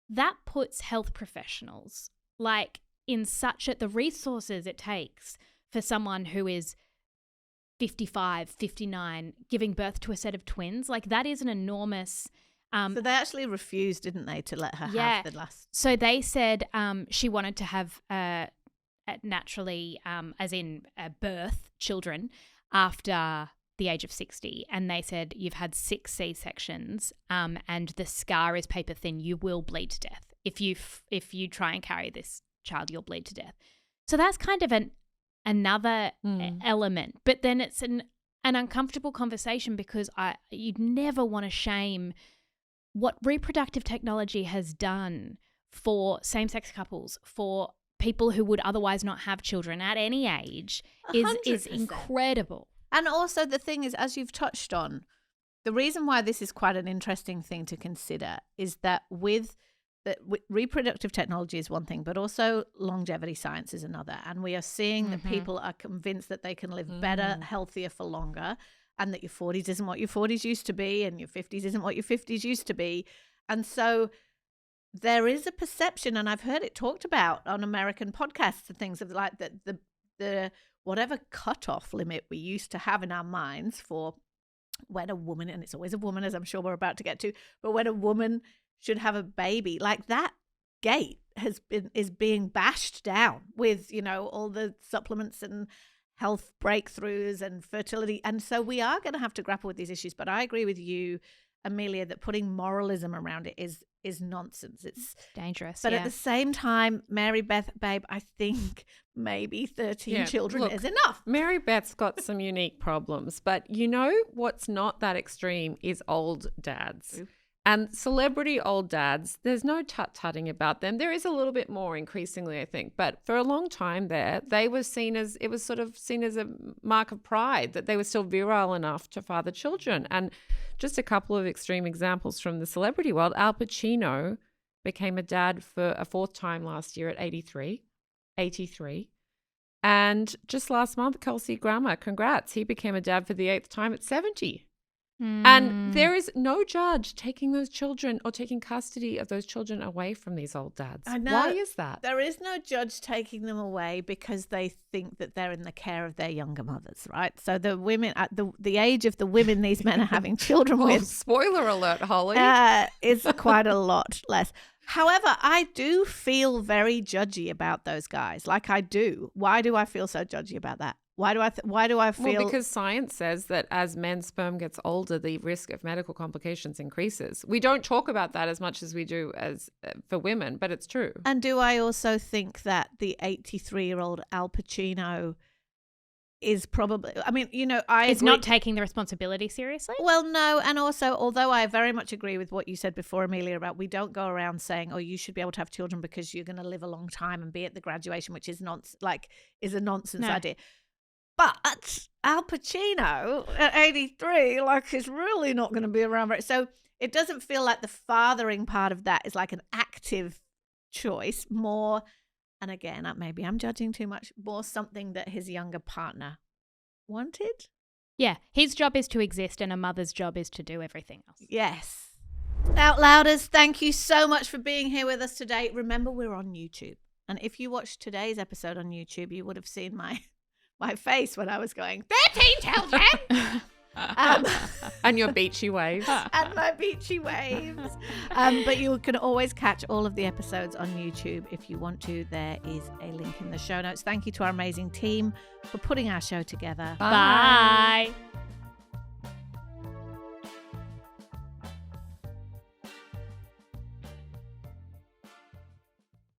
that puts health professionals, like, in such the resources it takes for someone who is 55, 59, giving birth to a set of twins. Like, that is an enormous...
so they actually refused, didn't they, to let her have the last...
So they said she wanted to have naturally, as in birth, children after the age of 60. And they said, you've had 6 C-sections and the scar is paper thin. You will bleed to death. If you try and carry this child, you'll bleed to death. So that's kind of another element. But then it's an uncomfortable conversation because you'd never want to shame what reproductive technology has done for same-sex couples, for people who would otherwise not have children at any age is
100%.
incredible.
And also the thing is, as you've touched on, the reason why this is quite an interesting thing to consider is that with reproductive technology is one thing, but also longevity science is another. And we are seeing that people are convinced that they can live better, healthier for longer, and that your 40s isn't what your 40s used to be and your 50s isn't what your 50s used to be. And so there is a perception, and I've heard it talked about on American podcasts and things, of like that the whatever cutoff limit we used to have in our minds for when a woman, and it's always a woman, as I'm sure we're about to get to, but when a woman should have a baby, like that gate is being bashed down with, all the supplements and health breakthroughs and fertility. And so we are going to have to grapple with these issues. But I agree with you, Amelia, that putting moralism around it is nonsense. It's
dangerous.
But at the same time, Mary Beth, babe, I think maybe 13 children is enough.
Mary Beth's got some unique problems, but what's not that extreme is old dads.
True.
And celebrity old dads, there's no tut-tutting about them. There is a little bit more increasingly, I think. But for a long time there, it was seen as a mark of pride that they were still virile enough to father children. And just a couple of extreme examples from the celebrity world. Al Pacino became a dad for a 4th time last year at 83. And just last month, Kelsey Grammer, congrats. He became a dad for the 8th time at 70. And there is no judge taking those children or taking custody of those children away from these old dads.
I know.
Why is that?
There is no judge taking them away because they think that they're in the care of their younger mothers, right? So the women, at the age of the women these men are having children with.
Spoiler alert, Holly.
Is quite a lot less. However, I do feel very judgy about those guys. Like I do. Why do I feel so judgy about that? Why do I feel?
Well, because science says that as men's sperm gets older, the risk of medical complications increases. We don't talk about that as much as we do as for women, but it's true.
And do I also think that the 83-year-old Al Pacino is probably, I mean, you know,
It's
agree-
not taking the responsibility seriously?
Well, no. And also, although I very much agree with what you said before, Amelia, about we don't go around saying, oh, you should be able to have children because you're going to live a long time and be at the graduation, which is is a nonsense idea. But Al Pacino at 83, is really not going to be around very. So it doesn't feel like the fathering part of that is like an active choice, more, and again, maybe I'm judging too much, more something that his younger partner wanted.
Yeah, his job is to exist and a mother's job is to do everything else.
Yes. Out Louders, thank you so much for being here with us today. Remember, we're on YouTube. And if you watched today's episode on YouTube, you would have seen my face when I was going, 13 tells him!
And your beachy waves.
And my beachy waves. But you can always catch all of the episodes on YouTube if you want to. There is a link in the show notes. Thank you to our amazing team for putting our show together.
Bye.